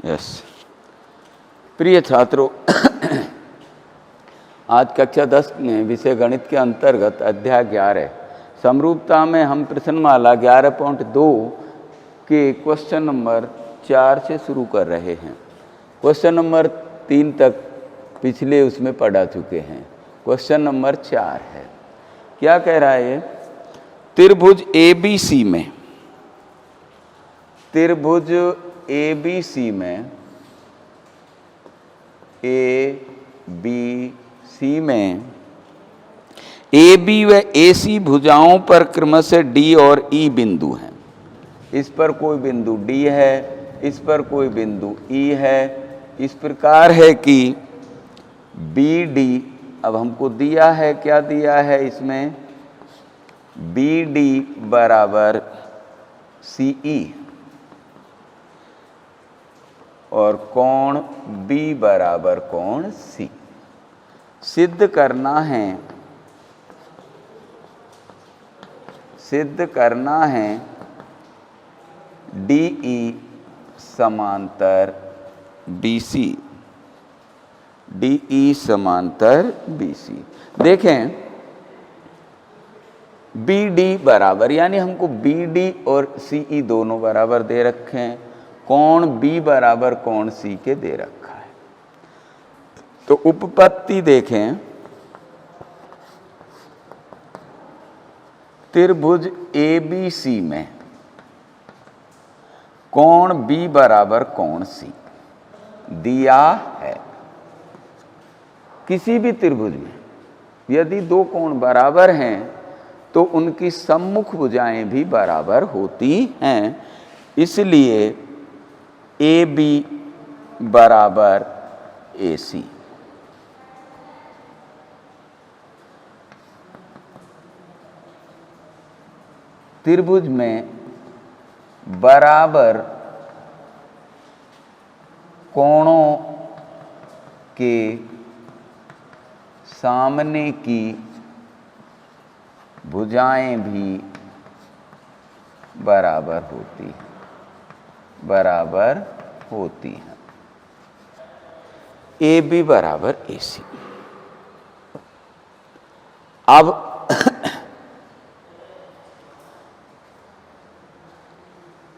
Yes. प्रिय छात्रों, आज कक्षा 10 में विषय गणित के अंतर्गत अध्याय 11 समरूपता में हम प्रश्नमाला 11.2 के क्वेश्चन नंबर 4 से शुरू कर रहे हैं। क्वेश्चन नंबर 3 तक पिछले उसमें पढ़ा चुके हैं। क्वेश्चन नंबर 4 है, क्या कह रहा है? त्रिभुज ABC में, त्रिभुज ABC में ABC में AB व AC भुजाओं पर क्रमशः D और E बिंदु हैं। इस पर कोई बिंदु D है, इस पर कोई बिंदु E है। इस प्रकार है कि BD, अब हमको दिया है, क्या दिया है इसमें? BD बराबर CE और कोण B बराबर कोण C। सिद्ध करना है, सिद्ध करना है DE समांतर BC, DE समांतर BC। देखें BD बराबर, यानी हमको BD और CE दोनों बराबर दे रखे हैं। कोण B बराबर कोण C के दे रखा है। तो उपपत्ति देखें, त्रिभुज ABC में कोण B बराबर कोण C दिया है। किसी भी त्रिभुज में यदि दो कोण बराबर हैं तो उनकी सम्मुख भुजाएं भी बराबर होती हैं। इसलिए AB बराबर AC। त्रिभुज में बराबर कोणों के सामने की भुजाएं भी बराबर होती हैं, बराबर होती हैं। AB बराबर AC। अब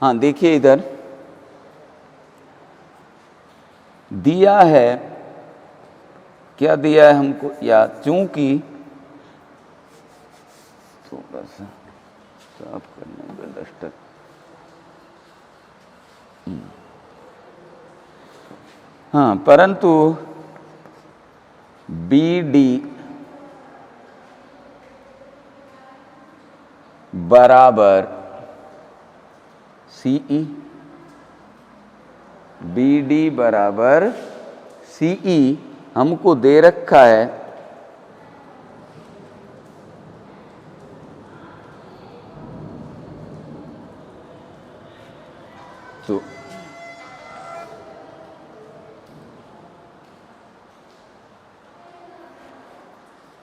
हाँ, देखिए इधर दिया है, क्या दिया है हमको? या चूंकि थोड़ा सा साफ करने का डस्टर, हाँ, परंतु BD बराबर CE, BD बराबर CE हमको दे रखा है। तो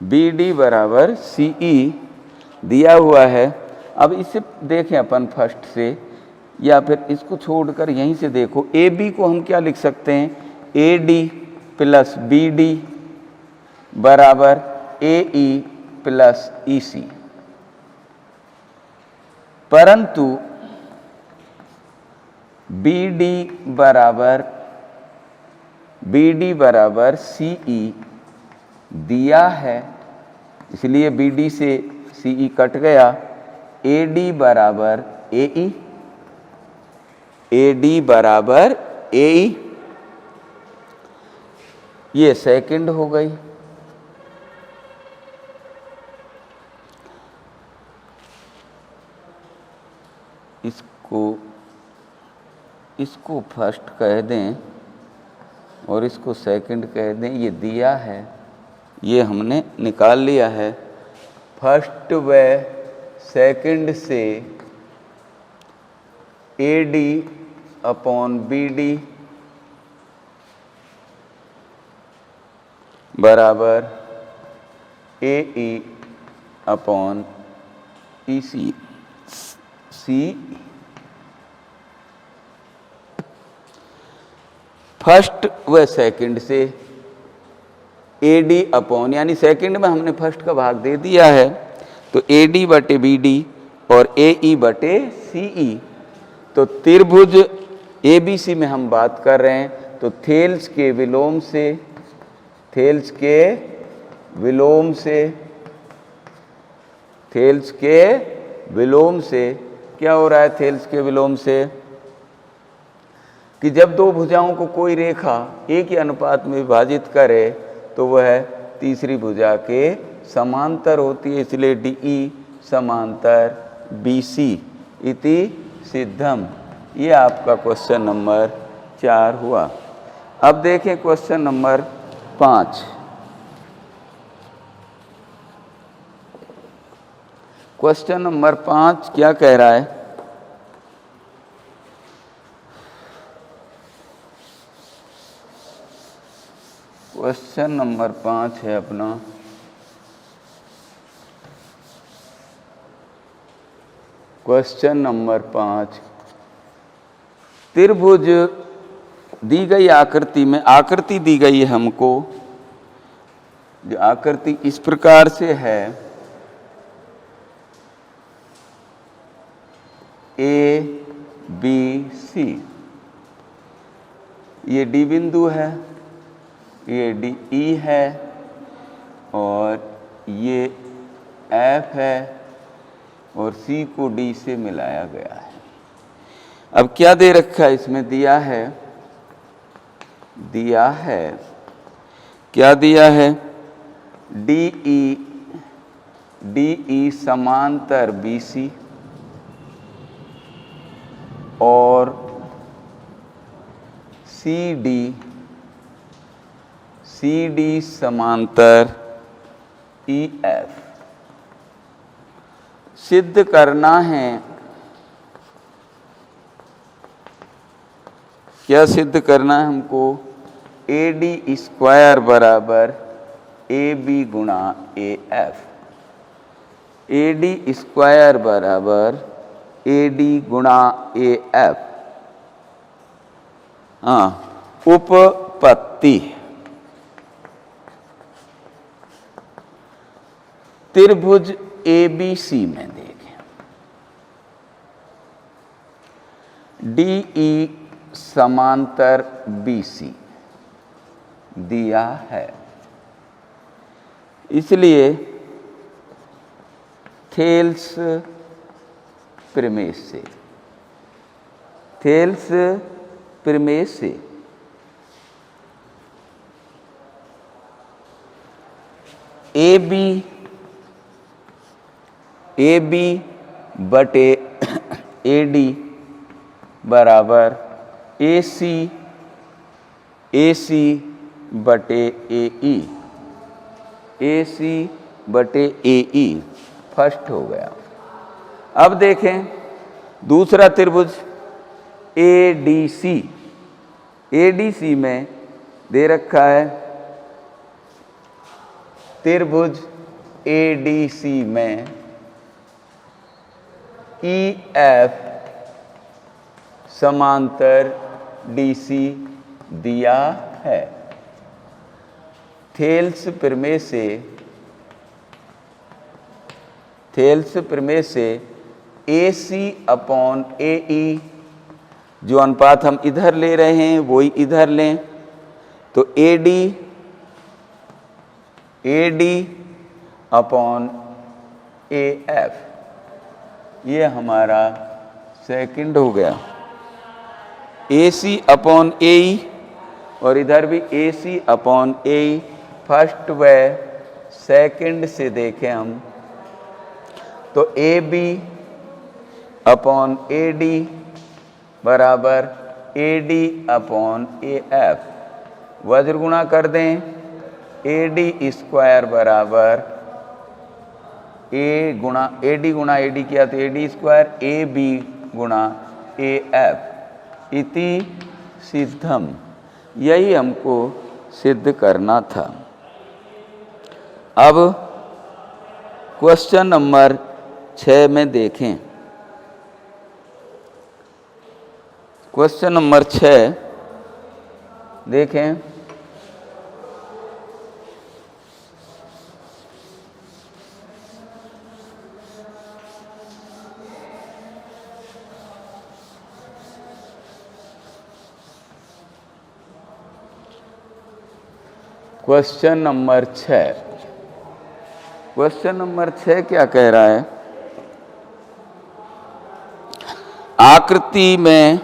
BD बराबर CE दिया हुआ है। अब इसे देखें अपन फर्स्ट से, या फिर इसको छोड़कर यहीं से देखो। AB को हम क्या लिख सकते हैं? AD प्लस BD बराबर AE प्लस EC। परंतु BD बराबर CE दिया है, इसलिए BD से CE कट गया। AD बराबर AE, AD बराबर AE, ये सेकंड हो गई। इसको फर्स्ट कह दें और इसको सेकंड कह दें। ये दिया है, ये हमने निकाल लिया है। फर्स्ट व सेकंड से AD अपॉन BD बराबर AE अपॉन EC। फर्स्ट व सेकंड से AD अपॉन, यानी सेकंड में हमने फर्स्ट का भाग दे दिया है, तो AD बटे BD और AE बटे CE। तो त्रिभुज ABC में हम बात कर रहे हैं, तो थेल्स के विलोम से क्या हो रहा है? थेल्स के विलोम से कि जब दो भुजाओं को कोई रेखा एक ही अनुपात में विभाजित करे तो वह तीसरी भुजा के समांतर होती है, इसलिए DE समांतर BC इति सिद्धम। ये आपका क्वेश्चन नंबर 4 हुआ। अब देखें क्वेश्चन नंबर 5। क्वेश्चन नंबर 5 क्या कह रहा है? क्वेश्चन नंबर 5 है अपना, क्वेश्चन नंबर 5, त्रिभुज दी गई आकृति में, आकृति दी गई है हमको, जो आकृति इस प्रकार से है, ABC, ये D बिंदु है, ये DE है और ये F है और C को D से मिलाया गया है। अब क्या दे रखा है इसमें? दिया है क्या दिया है? DE समांतर BC और CD समांतर EF। सिद्ध करना है, क्या सिद्ध करना है हमको? AD स्क्वायर बराबर AB गुणा AF। AD स्क्वायर बराबर AD गुणा AF। हाँ, उपपत्ति। त्रिभुज ABC में देखें, DE समांतर BC दिया है, इसलिए थेल्स प्रमेय से AB बटे AD बराबर AC बटे AE फर्स्ट हो गया। अब देखें दूसरा त्रिभुज ADC में दे रखा है, त्रिभुज ADC में EF समांतर DC दिया है। थेल्स प्रमेय से AC अपॉन AE, जो अनुपात हम इधर ले रहे हैं वही इधर लें, तो AD अपॉन AF, ये हमारा सेकंड हो गया। AC अपॉन AE और इधर भी AC अपॉन AE फर्स्ट व सेकंड से देखें हम, तो AB अपॉन AD बराबर AD अपॉन AF, वज्र गुणा कर दें, AD स्क्वायर बराबर AD गुणा AD किया तो AD स्क्वायर AB गुणा AF इति सिद्धम। यही हमको सिद्ध करना था। अब क्वेश्चन नंबर 6 में देखें। क्वेश्चन नंबर 6, देखें, क्वेश्चन नंबर 6। क्वेश्चन नंबर 6 क्या कह रहा है? आकृति में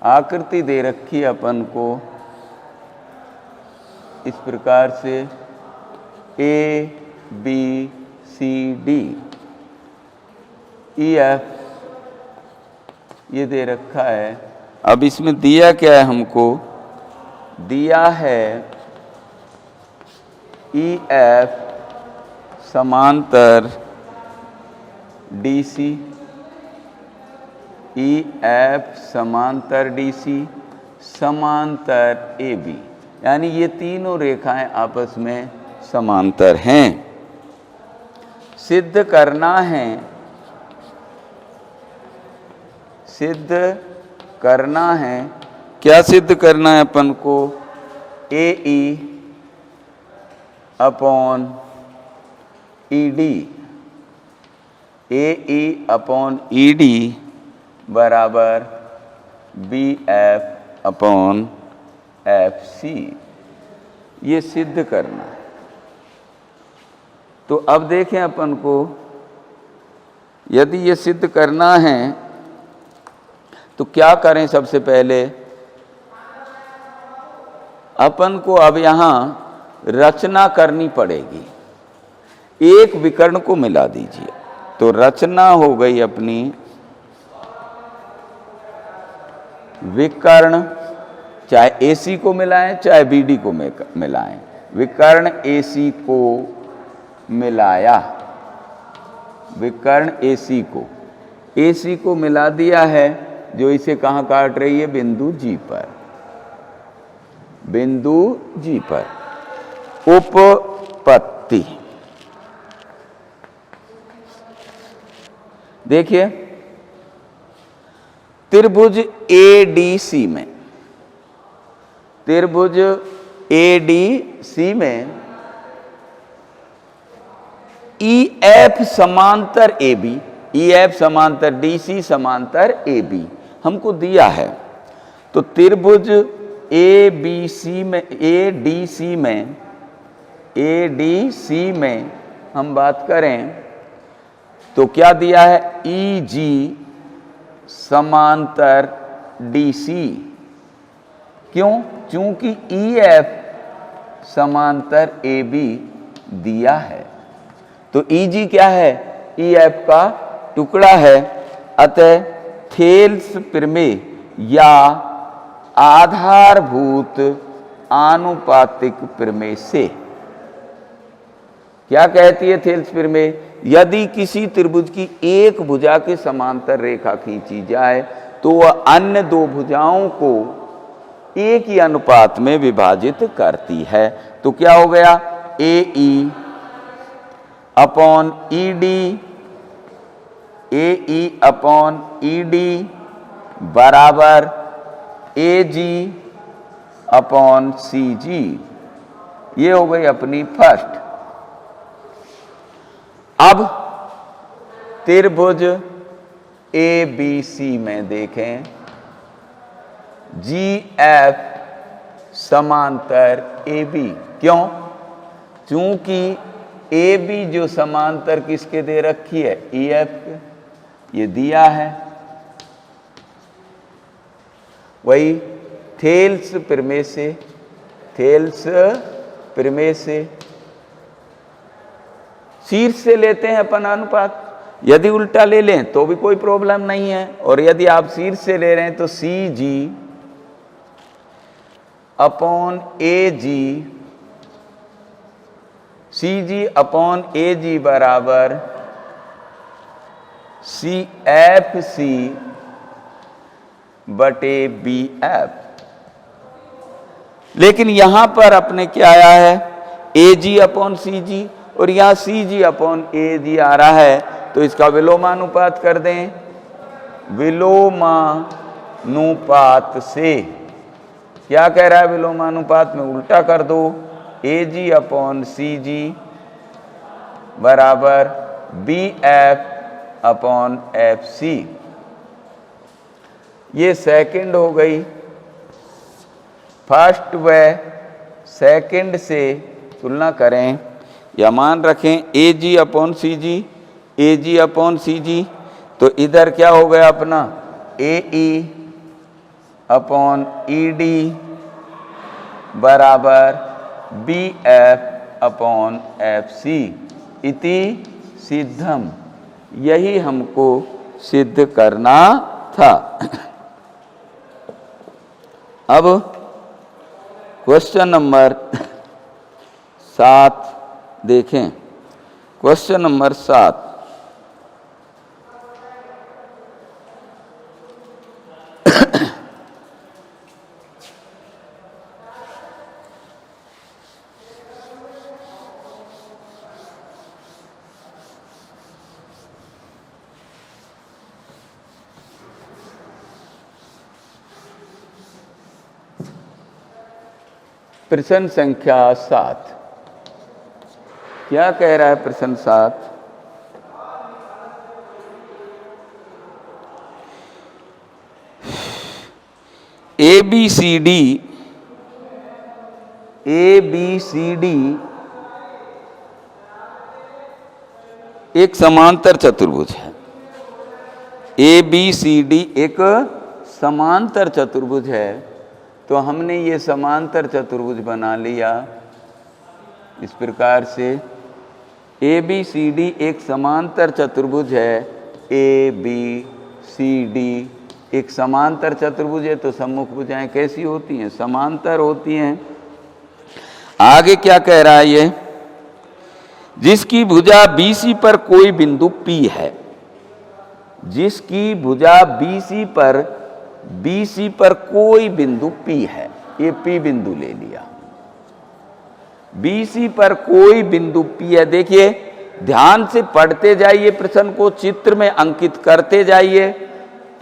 आकृति दे रखी है अपन को इस प्रकार से A B C D E F ये दे रखा है। अब इसमें दिया क्या है हमको? दिया है E F समांतर DC, E F समांतर DC समांतर AB, यानी ये तीनों रेखाएं आपस में समांतर हैं। सिद्ध करना है, सिद्ध करना है, क्या सिद्ध करना है अपन को? AE upon ED, AE upon ED बराबर BF अपॉन FC, ये सिद्ध करना है। तो अब देखें अपन को, यदि ये सिद्ध करना है तो क्या करें? सबसे पहले अपन को अब यहां रचना करनी पड़ेगी। एक विकर्ण को मिला दीजिए, तो रचना हो गई अपनी विकर्ण, चाहे AC को मिलाएं चाहे BD को मिलाएं, विकर्ण AC को मिलाया, विकर्ण AC को मिला दिया है, जो इसे कहाँ काट रही है? बिंदु G पर, बिंदु G पर। उपपत्ति देखिए, त्रिभुज ADC में, त्रिभुज ADC में EF समांतर AB, EF समांतर DC समांतर AB हमको दिया है। तो त्रिभुज ADC में हम बात करें तो क्या दिया है? EG समांतर DC। क्यों? चूंकि EF समांतर AB दिया है, तो EG क्या है? EF का टुकड़ा है। अतः थेल्स प्रमेय या आधारभूत आनुपातिक प्रमेय से क्या कहती है थेल्स प्रमेय? यदि किसी त्रिभुज की एक भुजा के समांतर रेखा खींची जाए तो वह अन्य दो भुजाओं को एक ही अनुपात में विभाजित करती है। तो क्या हो गया? AE upon ED, AE upon ED बराबर AG अपॉन CG। ये हो गई अपनी फर्स्ट। अब त्रिभुज ABC में देखें, GF समांतर AB। क्यों? चूंकि AB जो समांतर किसके दे रखी है? EF के, ये दिया है। वही थेल्स प्रमेय से, थेल्स प्रमेय से शीर्ष से लेते हैं अपन अनुपात। यदि उल्टा ले लें तो भी कोई प्रॉब्लम नहीं है, और यदि आप शीर्ष से ले रहे हैं तो CG upon AG, CG upon AG बराबर CFC बटे BF। लेकिन यहां पर अपने क्या आया है? AG अपॉन CG, और यहां CG अपॉन AG आ रहा है, तो इसका विलोमानुपात कर दें। विलोमानुपात से क्या कह रहा है विलोमानुपात में? उल्टा कर दो, AG अपॉन CG बराबर BF अपॉन FC। ये सेकंड हो गई। फर्स्ट व सेकंड से तुलना करें या मान रखें AG upon CG, AG upon CG, तो इधर क्या हो गया अपना AE अपॉन ED बराबर BF अपॉन FC इति सिद्धम। यही हमको सिद्ध करना था। अब क्वेश्चन नंबर 7 देखें। क्वेश्चन नंबर 7, प्रश्न संख्या 7 क्या कह रहा है? प्रश्न 7, ABCD एक समांतर चतुर्भुज है। ABCD एक समांतर चतुर्भुज है। तो हमने ये समांतर चतुर्भुज बना लिया इस प्रकार से। ABCD एक समांतर चतुर्भुज है। ABCD एक समांतर चतुर्भुज है। तो सम्मुख भुजाएं कैसी होती हैं? समांतर होती हैं। आगे क्या कह रहा है ये? जिसकी भुजा BC पर कोई बिंदु P है। जिसकी भुजा BC पर कोई बिंदु P है। ये P बिंदु ले लिया। BC पर कोई बिंदु P है। देखिए ध्यान से पढ़ते जाइए, प्रश्न को चित्र में अंकित करते जाइए,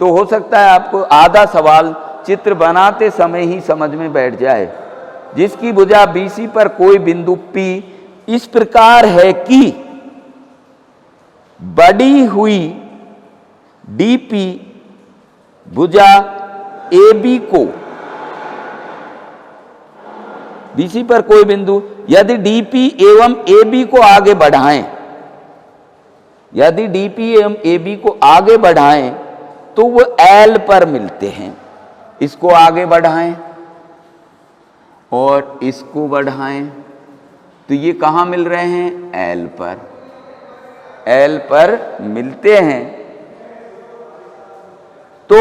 तो हो सकता है आपको आधा सवाल चित्र बनाते समय ही समझ में बैठ जाए। जिसकी भुजा BC पर कोई बिंदु P इस प्रकार है कि बढ़ी हुई DP भुजा AB को, BC पर कोई बिंदु, यदि DP एवं AB को आगे बढ़ाएं, यदि DP एवं AB को आगे बढ़ाएं तो वो L पर मिलते हैं। इसको आगे बढ़ाएं और इसको बढ़ाएं तो ये कहाँ मिल रहे हैं? L पर। L पर मिलते हैं। तो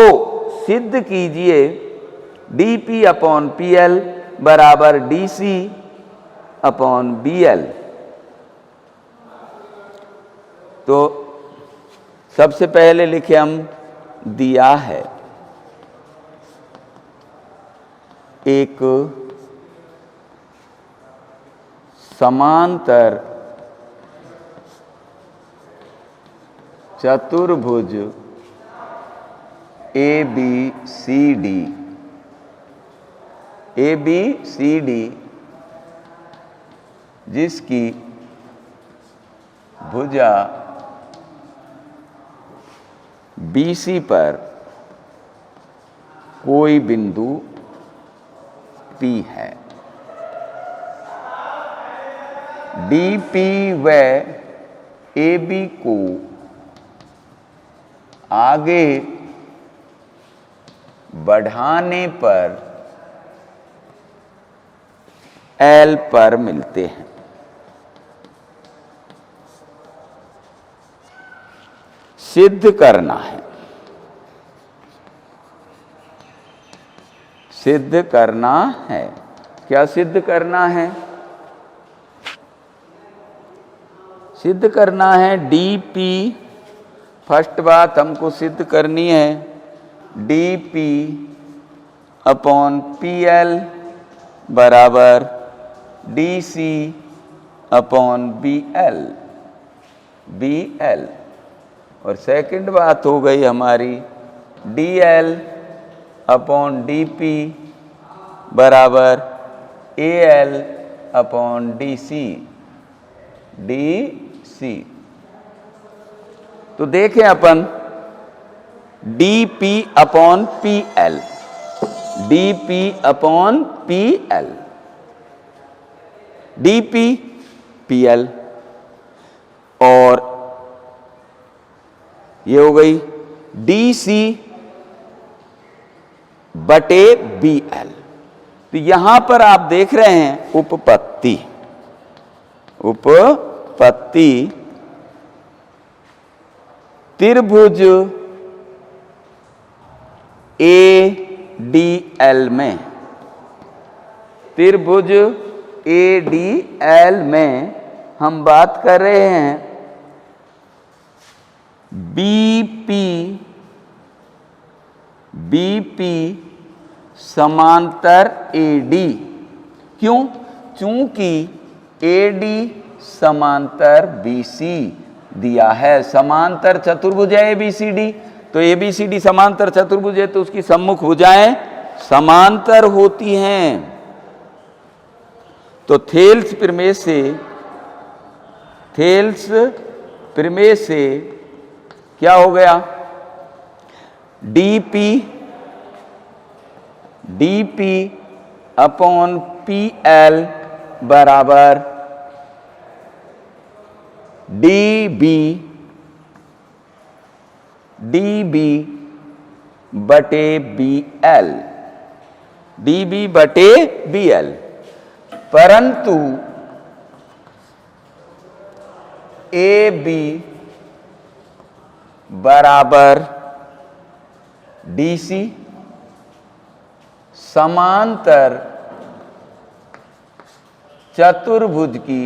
सिद्ध कीजिए DP अपॉन PL बराबर DC अपॉन BL। तो सबसे पहले लिखे हम, दिया है एक समांतर चतुर्भुज ABCD जिसकी भुजा BC पर कोई बिंदु P है। DP व AB को आगे बढ़ाने पर L पर मिलते हैं। सिद्ध करना है, सिद्ध करना है। क्या सिद्ध करना है? सिद्ध करना है DP, फर्स्ट बात हमको सिद्ध करनी है DP अपॉन PL बराबर DC अपॉन BL। और सेकंड बात हो गई हमारी DL अपॉन DP बराबर AL अपॉन DC, DC। तो देखें अपन DP upon PL, DP upon PL, DP PL, और ये हो गई DC बटे BL। तो यहां पर आप देख रहे हैं उपपत्ति, उपपत्ति त्रिभुज ADL में, त्रिभुज ADL में हम बात कर रहे हैं BP समांतर AD। क्यों? चूंकि AD समांतर BC दिया है, समांतर चतुर्भुज है ABCD, तो ABCD समांतर चतुर्भुज है तो उसकी सम्मुख भुजाएं समांतर होती हैं। तो थेल्स प्रमेय से क्या हो गया? DP अपॉन PL बराबर DB बटे BL, DB बटे BL। परंतु AB बराबर DC समांतर चतुर्भुज की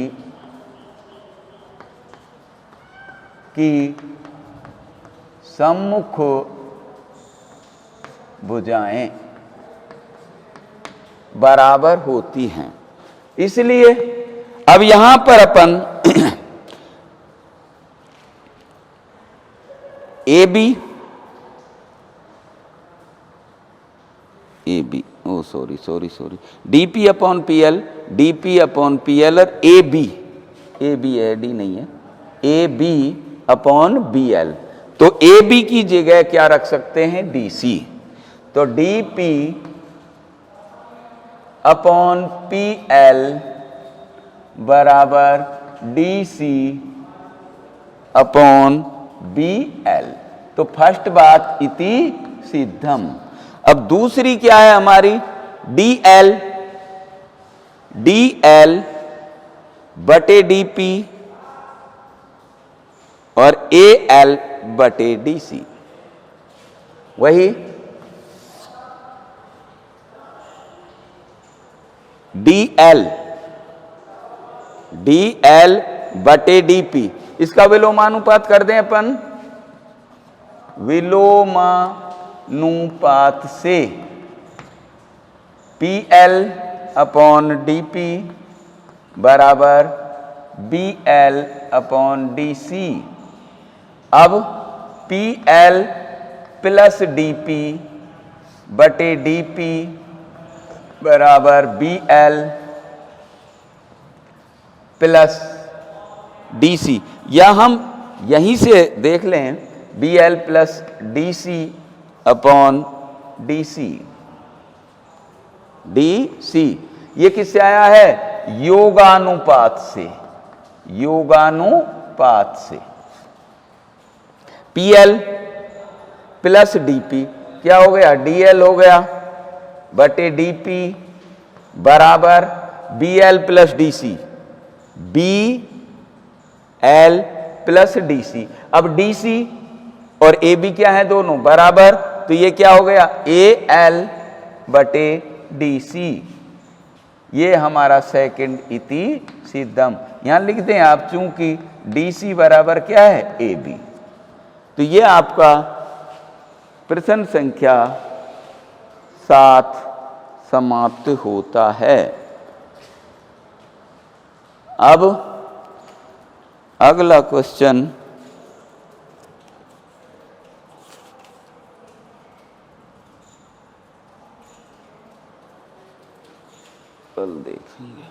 सम्मुख भुजाएं बराबर होती हैं। इसलिए अब यहां पर अपन AB DP upon PL, DP upon PL और AB है, D नहीं है, AB अपॉन BL। तो AB की जगह क्या रख सकते हैं? DC। तो DP अपॉन PL बराबर DC अपॉन BL। तो फर्स्ट बात इति सिद्धम। अब दूसरी क्या है हमारी? DL बटे DP और AL बटे DC। वही DL बटे DP, इसका विलोमानुपात कर दें अपन, विलोमानुपात से PL अपॉन DP बराबर BL अपॉन DC। अब PL प्लस DP बटे DP बराबर BL प्लस DC, या हम यहीं से देख लें BL plus DC upon DC। ये किससे आया है? योगानुपात से, योगानुपात से। PL प्लस DP क्या हो गया? DL हो गया बटे DP बराबर BL plus DC, BL plus DC। अब DC और AB क्या है? दोनों बराबर, तो ये क्या हो गया? AL बटे DC। ये हमारा सेकंड इति सिद्धम। यहां लिख दें आप, चूंकि DC बराबर क्या है? AB। तो ये आपका प्रश्न संख्या 7 समाप्त होता है। अब अगला क्वेश्चन कल देखेंगे।